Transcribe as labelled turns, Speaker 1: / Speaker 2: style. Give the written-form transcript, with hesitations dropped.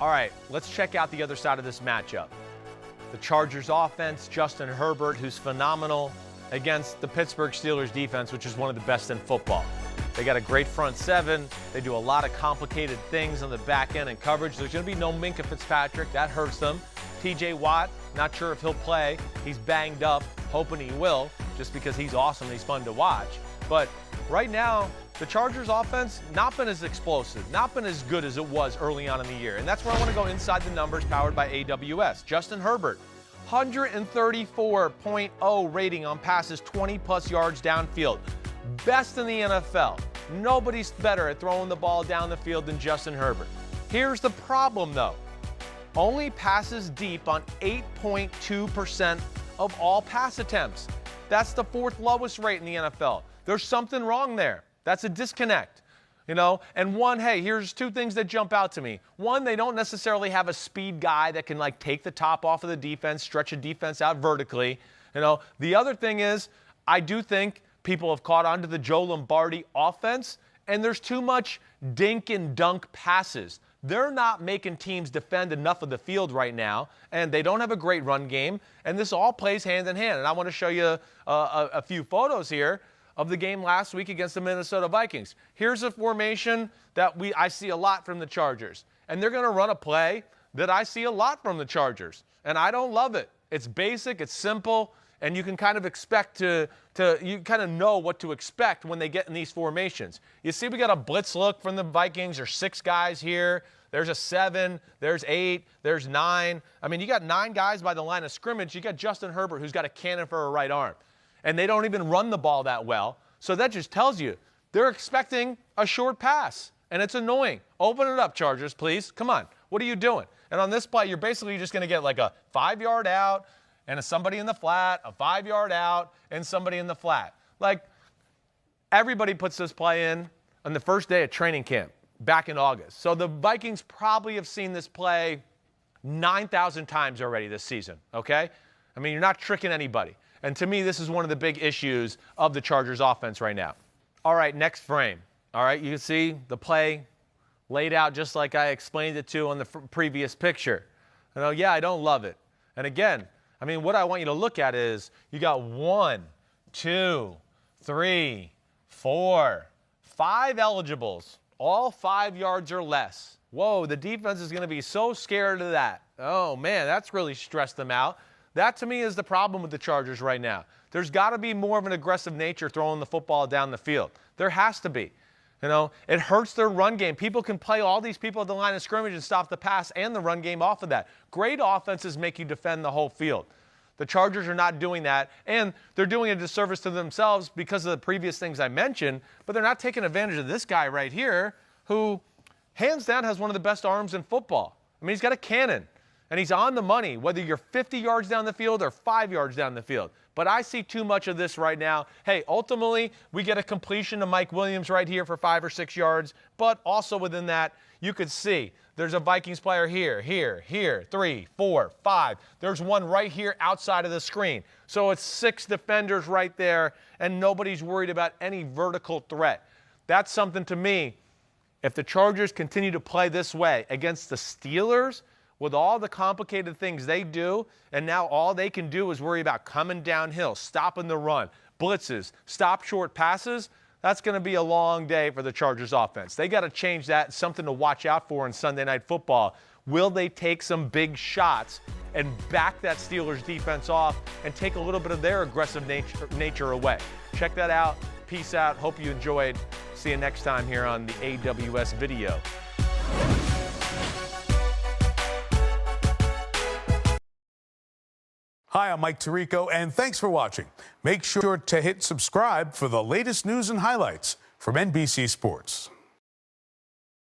Speaker 1: All right, let's check out the other side of this matchup. The Chargers offense, Justin Herbert, who's phenomenal, against the Pittsburgh Steelers defense, which is one of the best in football. They got a great front seven. They do a lot of complicated things on the back end and coverage. There's going to be no Minkah Fitzpatrick. That hurts them. TJ Watt, not sure if he'll play. He's banged up, hoping he will, just because he's awesome and he's fun to watch. But right now, the Chargers offense not been as explosive, not been as good as it was early on in the year. And that's where I want to go inside the numbers powered by AWS. Justin Herbert, 134.0 rating on passes 20-plus yards downfield. Best in the NFL. Nobody's better at throwing the ball down the field than Justin Herbert. Here's the problem, though. Only passes deep on 8.2% of all pass attempts. That's the fourth lowest rate in the NFL. There's something wrong there. That's a disconnect, you know? And one, hey, here's two things that jump out to me. One, they don't necessarily have a speed guy that can, like, take the top off of the defense, stretch a defense out vertically, you know? The other thing is, I do think people have caught on to the Joe Lombardi offense, and there's too much dink and dunk passes. They're not making teams defend enough of the field right now, and they don't have a great run game, and this all plays hand in hand. And I want to show you a few photos here of the game last week against the Minnesota Vikings. Here's a formation that I see a lot from the Chargers, and they're going to run a play that I see a lot from the Chargers, and I don't love it. It's basic, it's simple, and you can kind of expect you kind of know what to expect when they get in these formations. You see we got a blitz look from the Vikings. There's 6 guys here. There's a 7. There's 8. There's 9. I mean, you got 9 guys by the line of scrimmage. You got Justin Herbert, who's got a cannon for a right arm. And they don't even run the ball that well. So that just tells you they're expecting a short pass. And it's annoying. Open it up, Chargers, please. Come on. What are you doing? And on this play, you're basically just going to get like a 5-yard out, and somebody in the flat, a 5-yard out, and somebody in the flat. Like, everybody puts this play in on the first day of training camp back in August. So the Vikings probably have seen this play 9,000 times already this season, okay? I mean, you're not tricking anybody. And to me, this is one of the big issues of the Chargers offense right now. All right, next frame. All right, you can see the play laid out just like I explained it to on the previous picture. You know, yeah, I don't love it. And again, I mean, what I want you to look at is you got 1, 2, 3, 4, 5 eligibles, all 5 yards or less. Whoa, the defense is going to be so scared of that. Oh, man, that's really stressed them out. That, to me, is the problem with the Chargers right now. There's got to be more of an aggressive nature throwing the football down the field. There has to be. You know, it hurts their run game. People can play all these people at the line of scrimmage and stop the pass and the run game off of that. Great offenses make you defend the whole field. The Chargers are not doing that, and they're doing a disservice to themselves because of the previous things I mentioned, but they're not taking advantage of this guy right here who, hands down, has one of the best arms in football. I mean, he's got a cannon. And he's on the money, whether you're 50 yards down the field or 5 yards down the field. But I see too much of this right now. Hey, ultimately, we get a completion to Mike Williams right here for 5 or 6 yards. But also within that, you could see there's a Vikings player here, 3, 4, 5. There's one right here outside of the screen. So it's 6 defenders right there, and nobody's worried about any vertical threat. That's something to me. If the Chargers continue to play this way against the Steelers, with all the complicated things they do, and now all they can do is worry about coming downhill, stopping the run, blitzes, stop short passes, that's going to be a long day for the Chargers offense. They got to change that. It's something to watch out for in Sunday Night Football. Will they take some big shots and back that Steelers defense off and take a little bit of their aggressive nature away? Check that out. Peace out. Hope you enjoyed. See you next time here on the AWS video.
Speaker 2: Hi, I'm Mike Tirico, and thanks for watching. Make sure to hit subscribe for the latest news and highlights from NBC Sports.